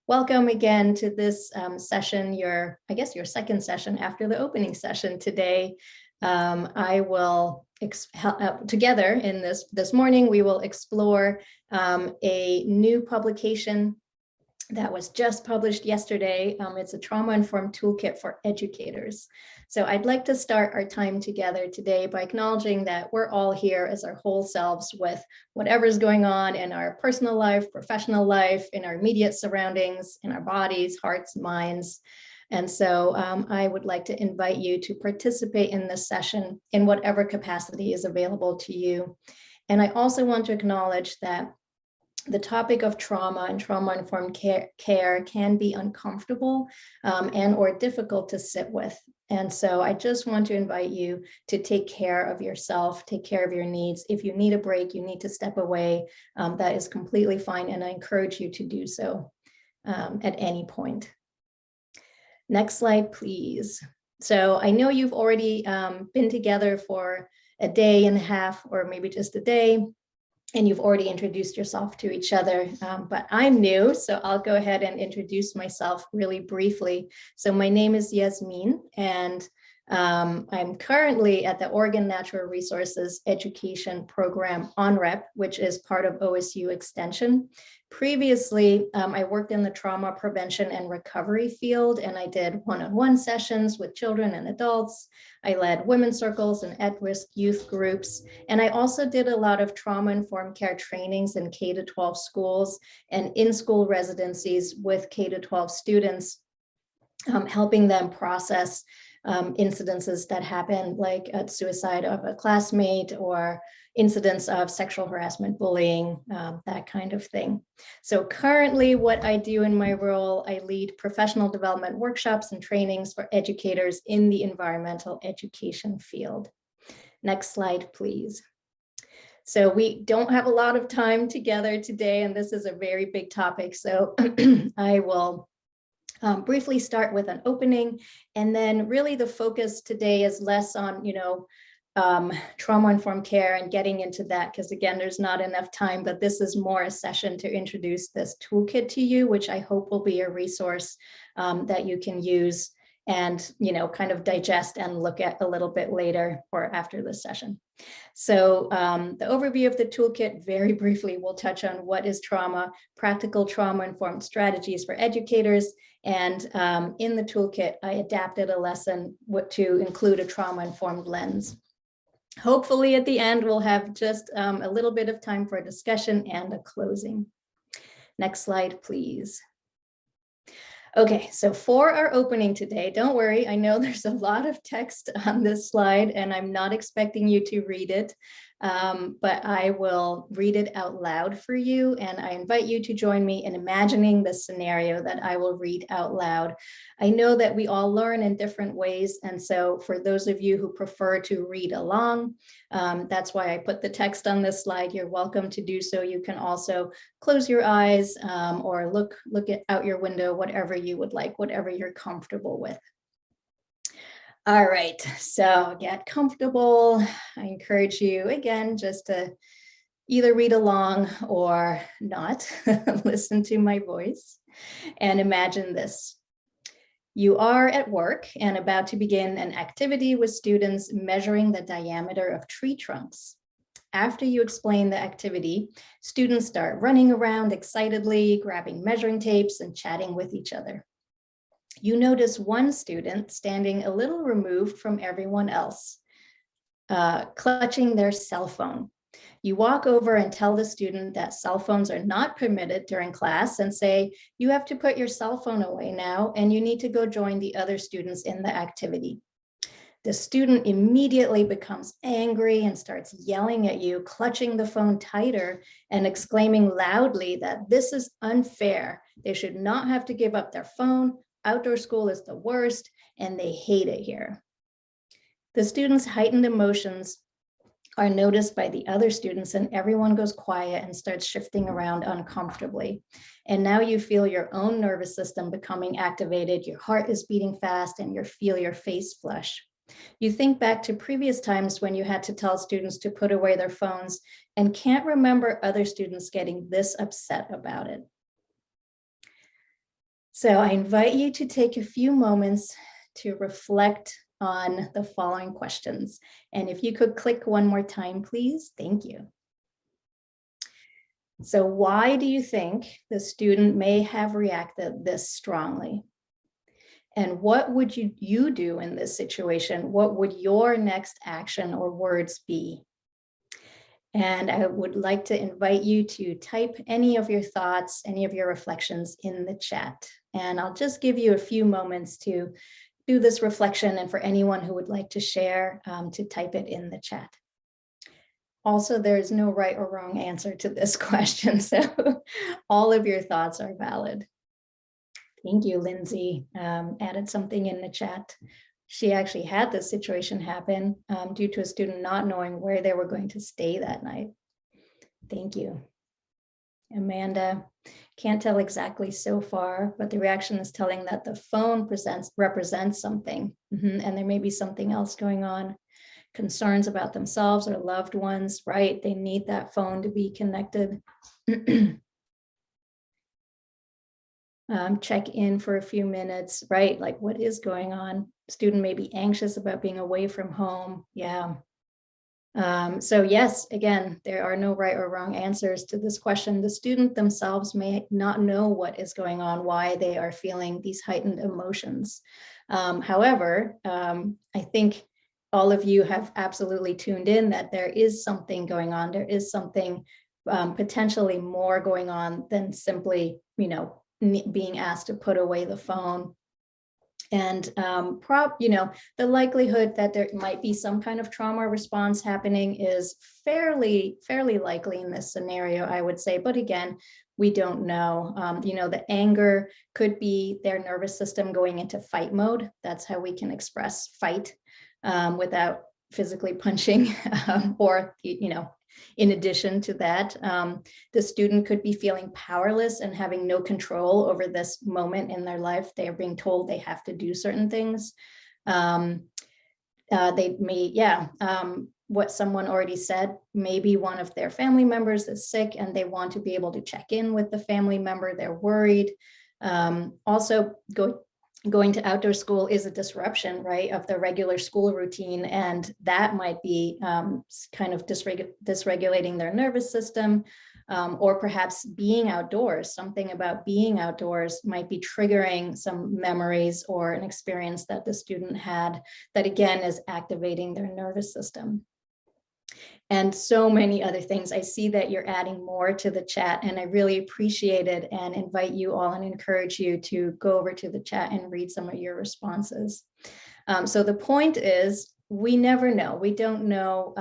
Welcome again to this session, I guess your second session after the opening session today. I will, together in this morning, we will explore a new publication that was just published yesterday. It's a trauma-informed toolkit for educators. So I'd like to start our time together today by acknowledging that we're all here as our whole selves with whatever's going on in our personal life, professional life, in our immediate surroundings, in our bodies, hearts, minds. And so I would like to invite you to participate in this session in whatever capacity is available to you. And I also want to acknowledge that the topic of trauma and trauma-informed care can be uncomfortable and or difficult to sit with. And so I just want to invite you to take care of yourself, take care of your needs. If you need a break, you need to step away, that is completely fine. And I encourage you to do so at any point. Next slide, please. So I know you've already been together for a day and a half, or maybe just a day, and you've already introduced yourself to each other, but I'm new, so I'll go ahead and introduce myself really briefly. So my name is Yasmeen, and I'm currently at the Oregon Natural Resources Education Program ONREP, which is part of OSU Extension. Previously, I worked in the trauma prevention and recovery field, and I did one-on-one sessions with children and adults. I led women's circles and at-risk youth groups, and I also did a lot of trauma-informed care trainings in K-12 schools and in-school residencies with K-12 students, helping them process incidences that happen, like a suicide of a classmate or incidents of sexual harassment, bullying, that kind of thing. So currently what I do in my role, I lead professional development workshops and trainings for educators in the environmental education field. Next slide, please. So we don't have a lot of time together today, and this is a very big topic. So I will briefly start with an opening, and then really the focus today is less on, trauma-informed care and getting into that, because again, there's not enough time, but this is more a session to introduce this toolkit to you, which I hope will be a resource that you can use and, kind of digest and look at a little bit later or after this session. So the overview of the toolkit, very briefly, we'll touch on what is trauma, practical trauma-informed strategies for educators, and in the toolkit, I adapted a lesson to include a trauma-informed lens. Hopefully at the end, we'll have just a little bit of time for a discussion and a closing. Next slide, please. Okay, so for our opening today, don't worry, I know there's a lot of text on this slide and I'm not expecting you to read it, but I will read it out loud for you, and I invite you to join me in imagining the scenario that I will read out loud. I know that we all learn in different ways, and so for those of you who prefer to read along, that's why I put the text on this slide. You're welcome to do so. You can also close your eyes or look out your window, whatever you would like, whatever you're comfortable with. All right, so get comfortable. I encourage you again just to either read along or not, listen to my voice, and imagine this. You are at work and about to begin an activity with students measuring the diameter of tree trunks. After you explain the activity, students start running around excitedly, grabbing measuring tapes and chatting with each other. You notice one student standing a little removed from everyone else, clutching their cell phone. You walk over and tell the student that cell phones are not permitted during class and say, you have to put your cell phone away now and you need to go join the other students in the activity. The student immediately becomes angry and starts yelling at you, clutching the phone tighter and exclaiming loudly that this is unfair. They should not have to give up their phone. Outdoor school is the worst, and they hate it here. The students' heightened emotions are noticed by the other students, and everyone goes quiet and starts shifting around uncomfortably. And now you feel your own nervous system becoming activated, your heart is beating fast, and you feel your face flush. You think back to previous times when you had to tell students to put away their phones and can't remember other students getting this upset about it. So I invite you to take a few moments to reflect on the following questions. And if you could click one more time, please. Thank you. So why do you think the student may have reacted this strongly? And what would you do in this situation? What would your next action or words be? And I would like to invite you to type any of your thoughts, any of your reflections in the chat. And I'll just give you a few moments to do this reflection, and for anyone who would like to share, to type it in the chat. Also, there's no right or wrong answer to this question, so all of your thoughts are valid. Thank you, Lindsay. Added something in the chat. She actually had this situation happen due to a student not knowing where they were going to stay that night. Thank you. Amanda, can't tell exactly so far, but the reaction is telling that the phone represents something, and there may be something else going on. Concerns about themselves or loved ones, right? They need that phone to be connected. Check in for a few minutes, right? Like, what is going on? Student may be anxious about being away from home. Yeah. So yes, again, there are no right or wrong answers to this question. The student themselves may not know what is going on, why they are feeling these heightened emotions. However, I think all of you have absolutely tuned in that there is something going on. There is something potentially more going on than simply, being asked to put away the phone. And the likelihood that there might be some kind of trauma response happening is fairly likely in this scenario, I would say. But again, we don't know. The anger could be their nervous system going into fight mode. That's how we can express fight without physically punching or, in addition to that, the student could be feeling powerless and having no control over this moment in their life. They are being told they have to do certain things. They may, what someone already said, maybe one of their family members is sick and they want to be able to check in with the family member. They're worried. Also, going to outdoor school is a disruption, right, of the regular school routine, and that might be kind of dysregulating their nervous system, or perhaps being outdoors. Something about being outdoors might be triggering some memories or an experience that the student had that, again, is activating their nervous system. And so many other things. I see that you're adding more to the chat, and I really appreciate it and invite you all and encourage you to go over to the chat and read some of your responses. So the point is, we never know. We don't know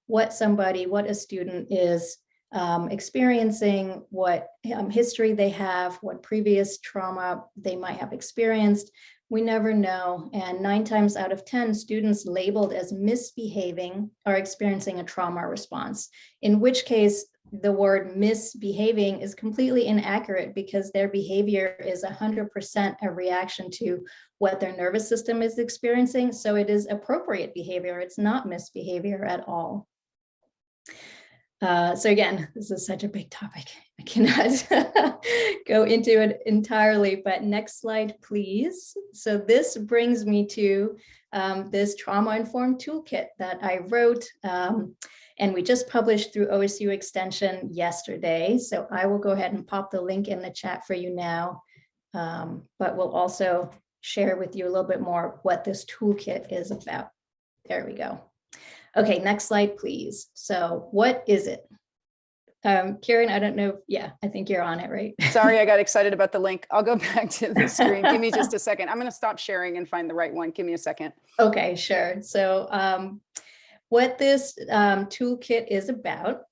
what a student is experiencing, what history they have, what previous trauma they might have experienced. We never know. And 9 times out of 10, students labeled as misbehaving are experiencing a trauma response, in which case the word misbehaving is completely inaccurate because their behavior is 100% a reaction to what their nervous system is experiencing. So it is appropriate behavior. It's not misbehavior at all. So again, this is such a big topic. I cannot go into it entirely, but next slide, please. So this brings me to this trauma-informed toolkit that I wrote, and we just published through OSU Extension yesterday. So I will go ahead and pop the link in the chat for you now, but we'll also share with you a little bit more what this toolkit is about. There we go. Okay, next slide, please. So what is it? Karen, I don't know. Yeah, I think you're on it, right? Sorry, I got excited about the link. I'll go back to the screen. Give me just a second. I'm going to stop sharing and find the right one. Give me a second. Okay, sure. So what this toolkit is about.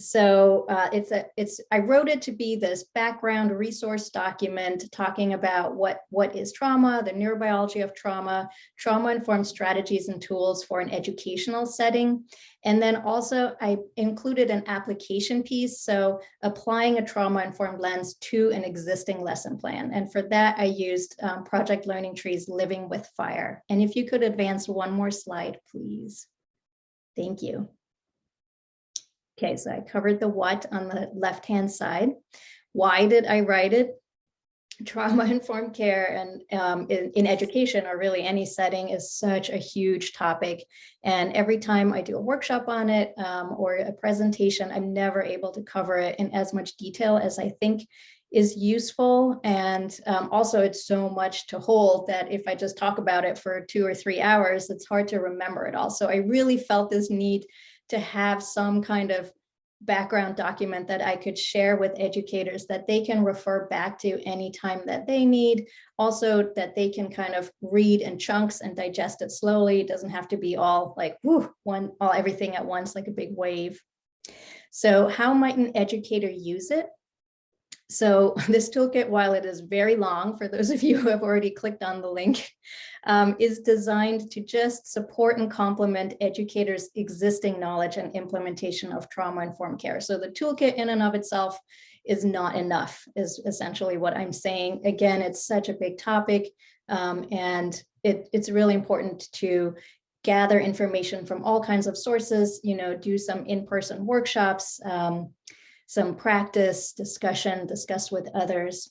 So I wrote it to be this background resource document talking about what is trauma, the neurobiology of trauma, trauma-informed strategies and tools for an educational setting. And then also I included an application piece, so applying a trauma-informed lens to an existing lesson plan. And for that, I used Project Learning Tree's Living with Fire. And if you could advance one more slide, please. Thank you. Okay, so I covered the what on the left-hand side. Why did I write it? trauma-informed care and in education, or really any setting, is such a huge topic. And every time I do a workshop on it or a presentation, I'm never able to cover it in as much detail as I think is useful. And also it's so much to hold that if I just talk about it for 2 or 3 hours, it's hard to remember it all. So I really felt this need to have some kind of background document that I could share with educators that they can refer back to anytime that they need. Also that they can kind of read in chunks and digest it slowly. It doesn't have to be all like, whoo, everything at once, like a big wave. So how might an educator use it? So this toolkit, while it is very long, for those of you who have already clicked on the link, is designed to just support and complement educators' existing knowledge and implementation of trauma-informed care. So the toolkit in and of itself is not enough, is essentially what I'm saying. Again, it's such a big topic, and it's really important to gather information from all kinds of sources, do some in-person workshops, some practice, discuss with others.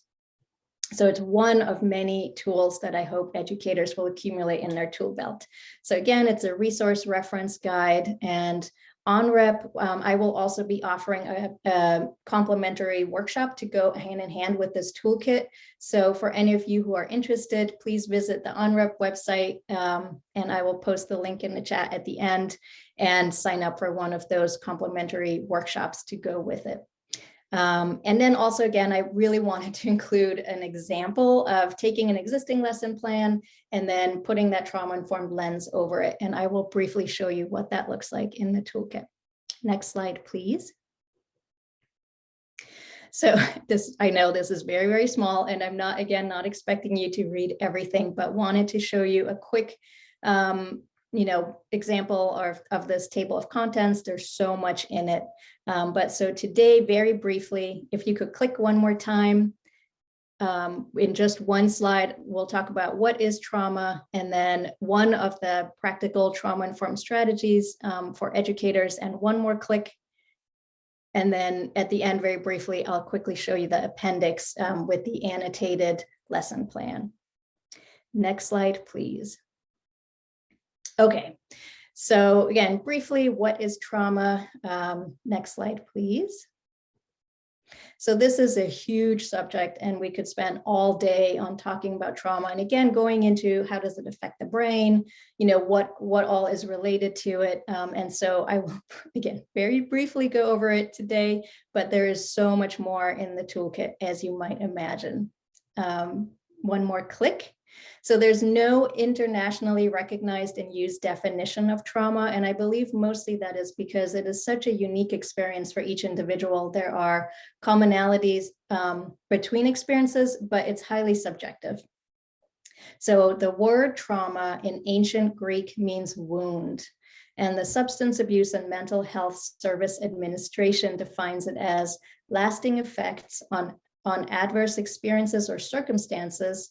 So it's one of many tools that I hope educators will accumulate in their tool belt. So again, it's a resource reference guide, and on rep, I will also be offering a complimentary workshop to go hand in hand with this toolkit. So for any of you who are interested, please visit the OnRep website, and I will post the link in the chat at the end, and sign up for one of those complimentary workshops to go with it. And then also, again, I really wanted to include an example of taking an existing lesson plan and then putting that trauma-informed lens over it. And I will briefly show you what that looks like in the toolkit. Next slide, please. So I know this is very, very small, and I'm not expecting you to read everything, but wanted to show you a quick example of this table of contents. There's so much in it. But so today, very briefly, if you could click one more time, in just one slide, we'll talk about what is trauma, and then one of the practical trauma-informed strategies for educators, and one more click. And then at the end, very briefly, I'll quickly show you the appendix with the annotated lesson plan. Next slide, please. Okay, so again, briefly, what is trauma? Next slide, please. So this is a huge subject, and we could spend all day on talking about trauma. And again, going into how does it affect the brain, what all is related to it. And so I will, again, very briefly go over it today, but there is so much more in the toolkit, as you might imagine. One more click. So there's no internationally recognized and used definition of trauma. And I believe mostly that is because it is such a unique experience for each individual. There are commonalities between experiences, but it's highly subjective. So the word trauma in ancient Greek means wound. And the Substance Abuse and Mental Health Service Administration defines it as lasting effects on adverse experiences or circumstances.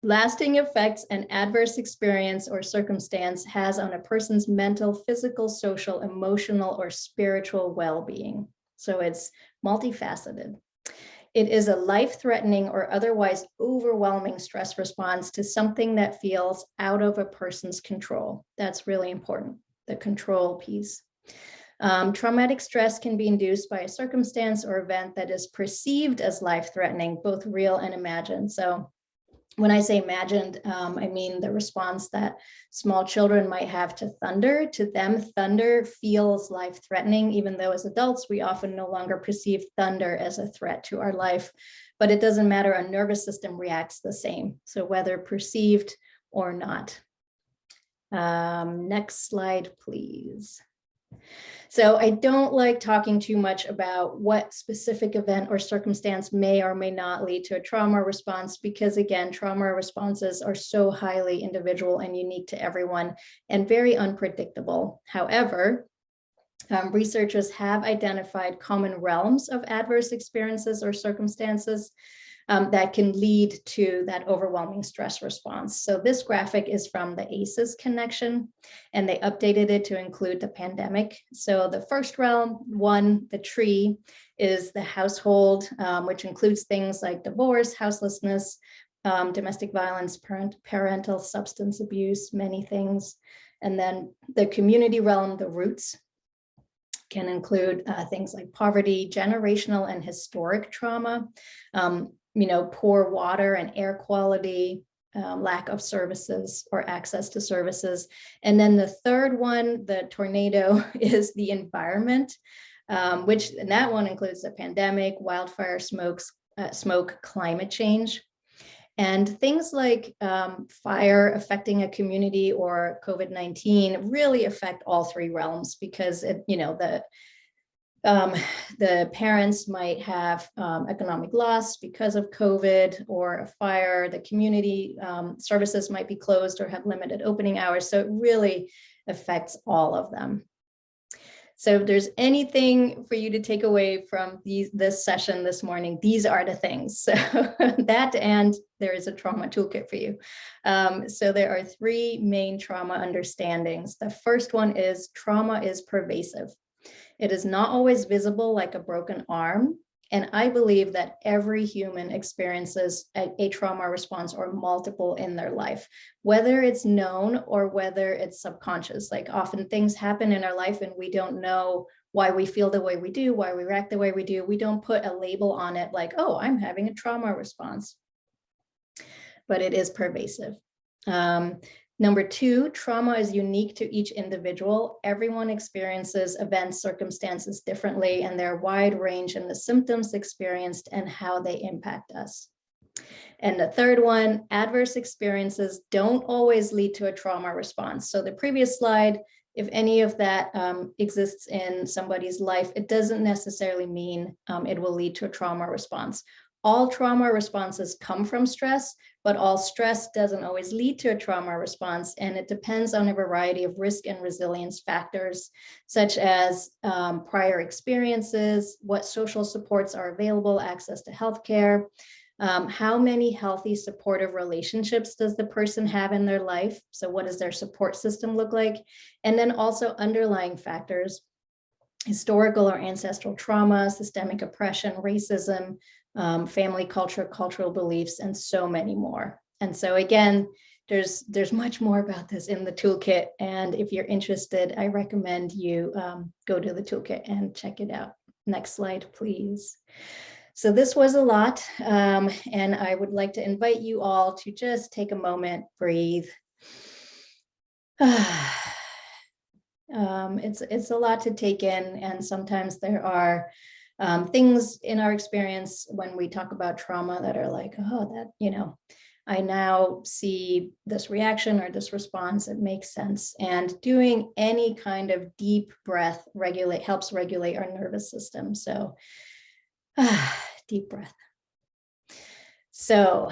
Lasting effects an adverse experience or circumstance has on a person's mental, physical, social, emotional, or spiritual well-being. So it's multifaceted. It is a life-threatening or otherwise overwhelming stress response to something that feels out of a person's control. That's really important, the control piece. Traumatic stress can be induced by a circumstance or event that is perceived as life-threatening, both real and imagined. So when I say imagined, I mean the response that small children might have to thunder. To them, thunder feels life-threatening, even though as adults, we often no longer perceive thunder as a threat to our life. But it doesn't matter, our nervous system reacts the same. So whether perceived or not. Next slide, please. So I don't like talking too much about what specific event or circumstance may or may not lead to a trauma response, because again, trauma responses are so highly individual and unique to everyone and very unpredictable. However, researchers have identified common realms of adverse experiences or circumstances. that can lead to that overwhelming stress response. So this graphic is from the ACEs connection, and they updated it to include the pandemic. So the first realm, one, the tree, is the household, which includes things like divorce, houselessness, domestic violence, parental substance abuse, many things. And then the community realm, the roots, can include things like poverty, generational and historic trauma, poor water and air quality, lack of services or access to services. And then the third one, the tornado, is the environment, and that one includes the pandemic, wildfire, smoke, climate change. And things like fire affecting a community or COVID-19 really affect all three realms, because the parents might have economic loss because of COVID or a fire. The community services might be closed or have limited opening hours. So it really affects all of them. So if there's anything for you to take away from this session this morning, these are the things. So that, and there is a trauma toolkit for you. So there are three main trauma understandings. The first one is trauma is pervasive. It is not always visible like a broken arm. And I believe that every human experiences a trauma response or multiple in their life, whether it's known or whether it's subconscious. Like often things happen in our life and we don't know why we feel the way we do, why we react the way we do. We don't put a label on it like, oh, I'm having a trauma response, but it is pervasive. Number two, trauma is unique to each individual. Everyone experiences events, circumstances differently, and there are wide range in the symptoms experienced and how they impact us. And the third one, adverse experiences don't always lead to a trauma response. So the previous slide, if any of that exists in somebody's life, it doesn't necessarily mean it will lead to a trauma response. All trauma responses come from stress, but all stress doesn't always lead to a trauma response, and it depends on a variety of risk and resilience factors, such as prior experiences, what social supports are available, access to healthcare, how many healthy supportive relationships does the person have in their life, so what does their support system look like, and then also underlying factors, historical or ancestral trauma, systemic oppression, racism, family culture, cultural beliefs, and so many more. And so again, there's much more about this in the toolkit. And if you're interested, I recommend you go to the toolkit and check it out. Next slide, please. So this was a lot. And I would like to invite you all to just take a moment, breathe. It's a lot to take in. And sometimes there are things in our experience when we talk about trauma that are like, oh, that, I now see this reaction or this response, it makes sense. And doing any kind of deep breath helps regulate our nervous system. So deep breath. So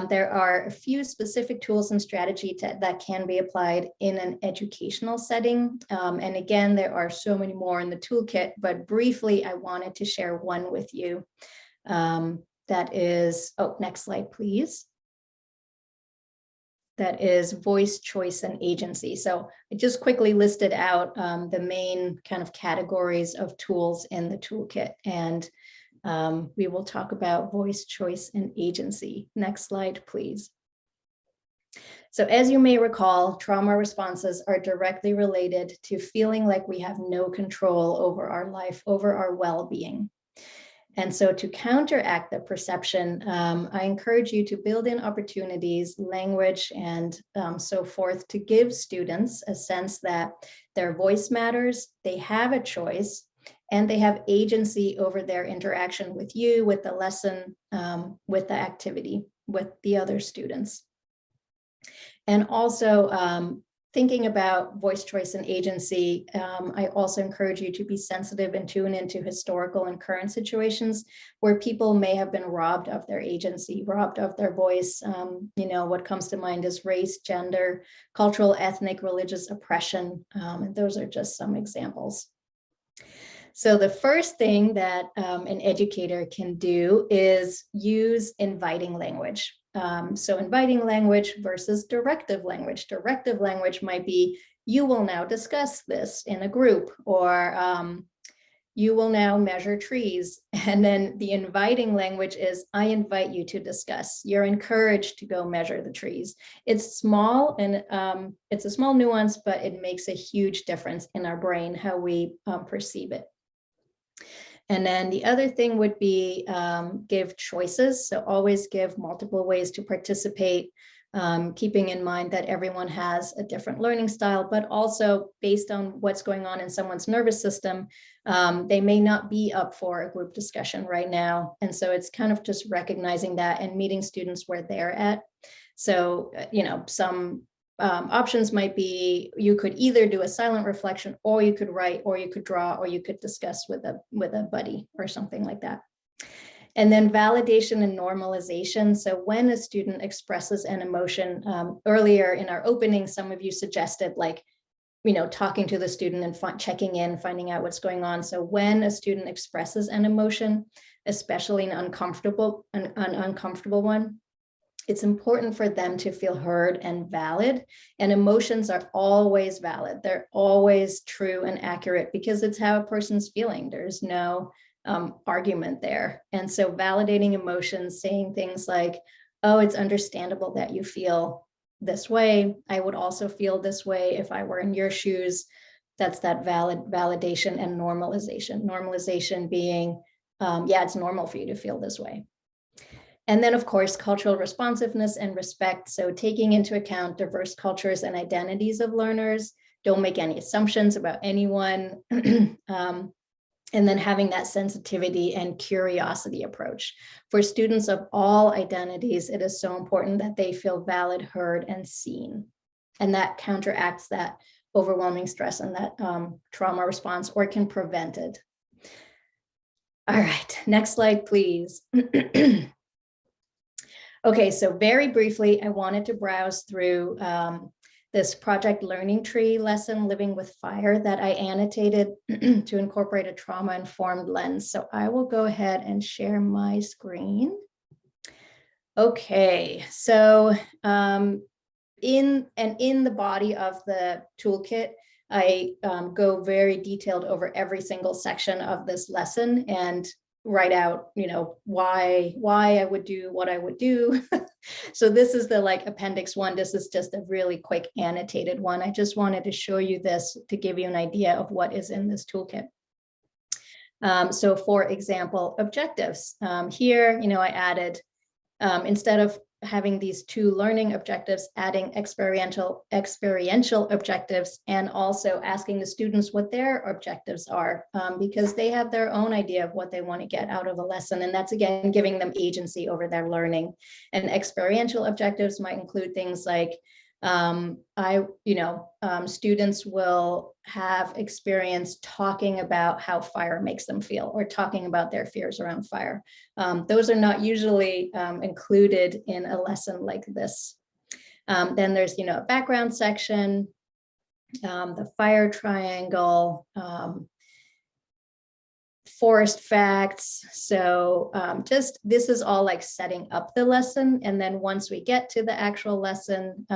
there are a few specific tools and strategies that can be applied in an educational setting. And again, there are so many more in the toolkit, but briefly, I wanted to share one with you. That is, next slide, please. That is voice, choice, and agency. So I just quickly listed out the main kind of categories of tools in the toolkit. And we will talk about voice, choice, and agency. Next slide, please. So as you may recall, trauma responses are directly related to feeling like we have no control over our life, over our well-being. And so to counteract the perception, I encourage you to build in opportunities, language, and so forth to give students a sense that their voice matters, they have a choice, and they have agency over their interaction with you, with the lesson, with the activity, with the other students. And also thinking about voice, choice, and agency, I also encourage you to be sensitive and tune into historical and current situations where people may have been robbed of their agency, robbed of their voice. What comes to mind is race, gender, cultural, ethnic, religious oppression. And those are just some examples. So the first thing that an educator can do is use inviting language. So inviting language versus directive language. Directive language might be, you will now discuss this in a group, or you will now measure trees. And then the inviting language is, I invite you to discuss. You're encouraged to go measure the trees. It's small, and it's a small nuance, but it makes a huge difference in our brain, how we perceive it. And then the other thing would be give choices. So always give multiple ways to participate, keeping in mind that everyone has a different learning style, but also based on what's going on in someone's nervous system, they may not be up for a group discussion right now. And so it's kind of just recognizing that and meeting students where they're at. So, some options might be, you could either do a silent reflection, or you could write, or you could draw, or you could discuss with a buddy or something like that. And then validation and normalization. So when a student expresses an emotion, earlier in our opening, some of you suggested talking to the student and checking in, finding out what's going on. So when a student expresses an emotion, especially an uncomfortable one, it's important for them to feel heard and valid. And emotions are always valid. They're always true and accurate because it's how a person's feeling. There's no argument there. And so validating emotions, saying things like, oh, it's understandable that you feel this way. I would also feel this way if I were in your shoes. That's that validation and normalization. Normalization being, it's normal for you to feel this way. And then, of course, cultural responsiveness and respect. So taking into account diverse cultures and identities of learners. Don't make any assumptions about anyone. And then having that sensitivity and curiosity approach. For students of all identities, it is so important that they feel valid, heard, and seen. And that counteracts that overwhelming stress and that trauma response, or can prevent it. All right, next slide, please. Okay, so very briefly, I wanted to browse through this project learning tree lesson, Living with Fire, that I annotated to incorporate a trauma-informed lens. So I will go ahead and share my screen. Okay, so in the body of the toolkit, I go very detailed over every single section of this lesson and write out, why I would do what I would do. So this is the appendix 1. This is just a really quick annotated one. I just wanted to show you this to give you an idea of what is in this toolkit. So for example, objectives. Here, I added, instead of having these 2 learning objectives, adding experiential objectives, and also asking the students what their objectives are, because they have their own idea of what they want to get out of a lesson. And that's, again, giving them agency over their learning. And experiential objectives might include things like, students will have experience talking about how fire makes them feel, or talking about their fears around fire. Those are not usually included in a lesson like this. Then there's, a background section, the fire triangle, forest facts. So this is all setting up the lesson. And then once we get to the actual lesson,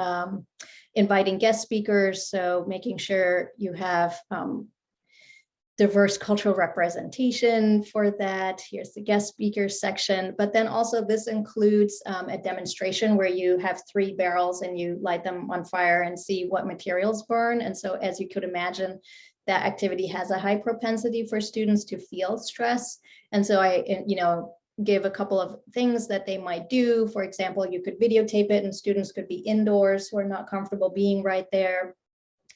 inviting guest speakers. So making sure you have diverse cultural representation for that. Here's the guest speakers section. But then also this includes a demonstration where you have 3 barrels and you light them on fire and see what materials burn. And so, as you could imagine, that activity has a high propensity for students to feel stress. And so I, give a couple of things that they might do. For example, you could videotape it, and students could be indoors who are not comfortable being right there.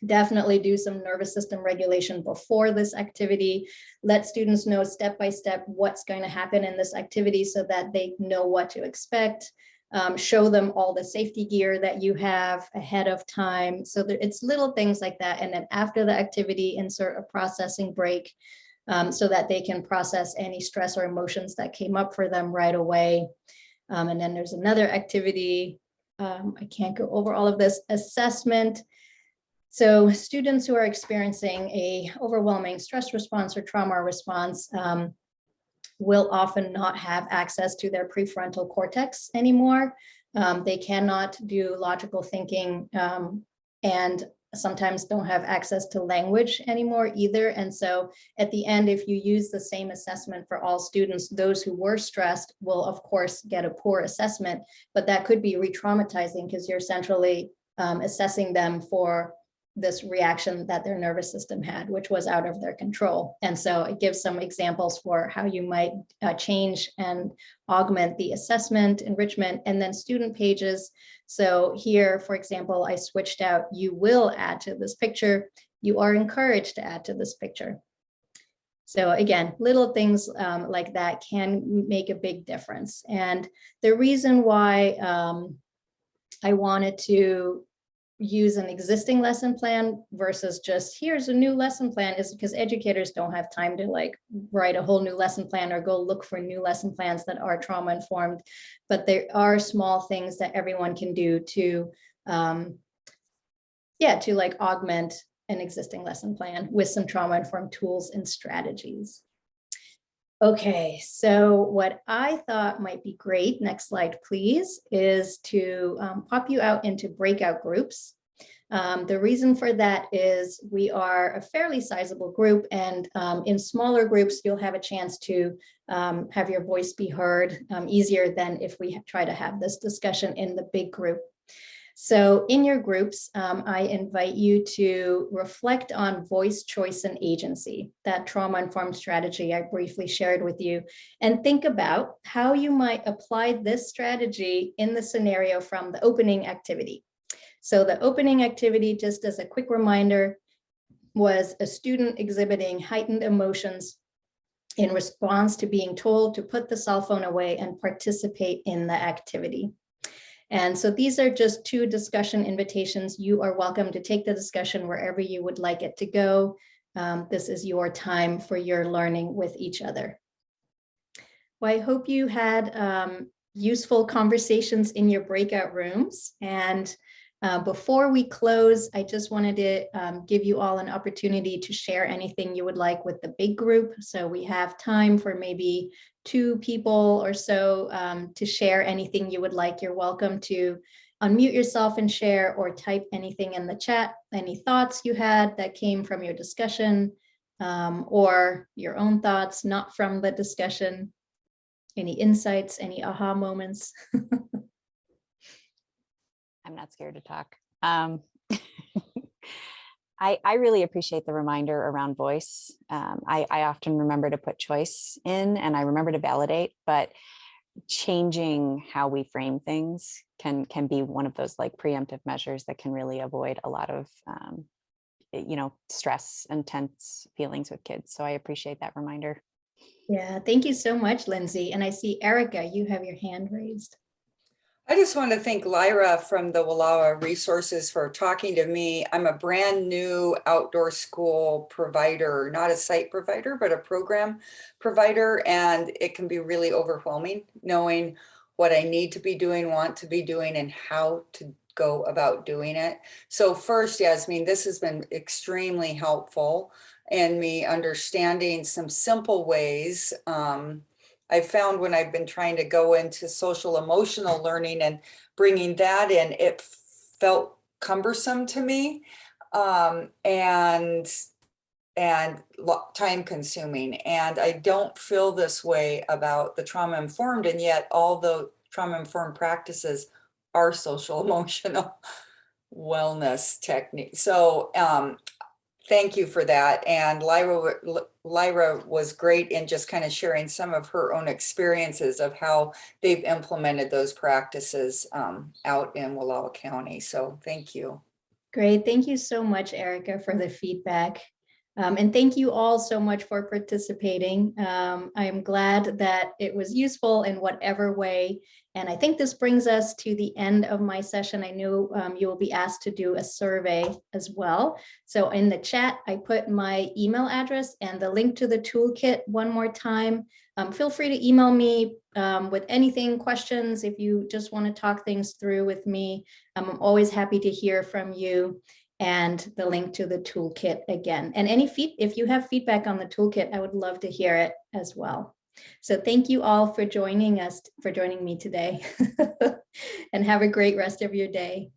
Definitely do some nervous system regulation before this activity. Let students know step by step what's going to happen in this activity so that they know what to expect. Show them all the safety gear that you have ahead of time. So it's little things like that. And then after the activity, insert a processing break so that they can process any stress or emotions that came up for them right away. And then there's another activity. I can't go over all of this. Assessment. So students who are experiencing a overwhelming stress response or trauma response will often not have access to their prefrontal cortex anymore. They cannot do logical thinking and sometimes don't have access to language anymore either. And so at the end, if you use the same assessment for all students, those who were stressed will of course get a poor assessment, but that could be re-traumatizing because you're essentially assessing them for this reaction that their nervous system had, which was out of their control. And so it gives some examples for how you might change and augment the assessment, enrichment, and then student pages. So here, for example, I switched out, you will add to this picture. You are encouraged to add to this picture. So again, little things like that can make a big difference. And the reason why I wanted to use an existing lesson plan versus just here's a new lesson plan is because educators don't have time to like write a whole new lesson plan or go look for new lesson plans that are trauma informed. But there are small things that everyone can do to to like augment an existing lesson plan with some trauma informed tools and strategies. Okay, so what I thought might be great, next slide please, is to pop you out into breakout groups. The reason for that is we are a fairly sizable group, and in smaller groups, you'll have a chance to have your voice be heard easier than if we try to have this discussion in the big group. So in your groups, I invite you to reflect on voice, choice, and agency, that trauma-informed strategy I briefly shared with you, and think about how you might apply this strategy in the scenario from the opening activity. So the opening activity, just as a quick reminder, was a student exhibiting heightened emotions in response to being told to put the cell phone away and participate in the activity. And so these are just two discussion invitations. You are welcome to take the discussion wherever you would like it to go. This is your time for your learning with each other. Well, I hope you had useful conversations in your breakout rooms. And before we close, I just wanted to give you all an opportunity to share anything you would like with the big group. So we have time for maybe 2 people or so to share anything you would like. You're welcome to unmute yourself and share, or type anything in the chat, any thoughts you had that came from your discussion, or your own thoughts, not from the discussion, any insights, any aha moments. I'm not scared to talk. I really appreciate the reminder around voice. I often remember to put choice in, and I remember to validate, but changing how we frame things can be one of those like preemptive measures that can really avoid a lot of stress and tense feelings with kids. So I appreciate that reminder. Yeah, thank you so much, Lindsay. And I see Erica, you have your hand raised. I just want to thank Lyra from the Wallowa Resources for talking to me. I'm a brand new outdoor school provider, not a site provider, but a program provider. And it can be really overwhelming knowing what I need to be doing, want to be doing, and how to go about doing it. So first, Yasmeen, this has been extremely helpful in me understanding some simple ways. I found when I've been trying to go into social emotional learning and bringing that in, it felt cumbersome to me and time consuming. And I don't feel this way about the trauma informed, and yet all the trauma informed practices are social emotional wellness techniques. So thank you for that. And Lyra was great in just kind of sharing some of her own experiences of how they've implemented those practices out in Wallowa County. So thank you. Great. Thank you so much, Erica, for the feedback. And thank you all so much for participating. I am glad that it was useful in whatever way. And I think this brings us to the end of my session. I know you will be asked to do a survey as well. So in the chat, I put my email address and the link to the toolkit one more time. Feel free to email me with anything, questions, if you just want to talk things through with me. I'm always happy to hear from you. and the link to the toolkit again. And if you have feedback on the toolkit, I would love to hear it as well. So thank you all for joining me today and have a great rest of your day.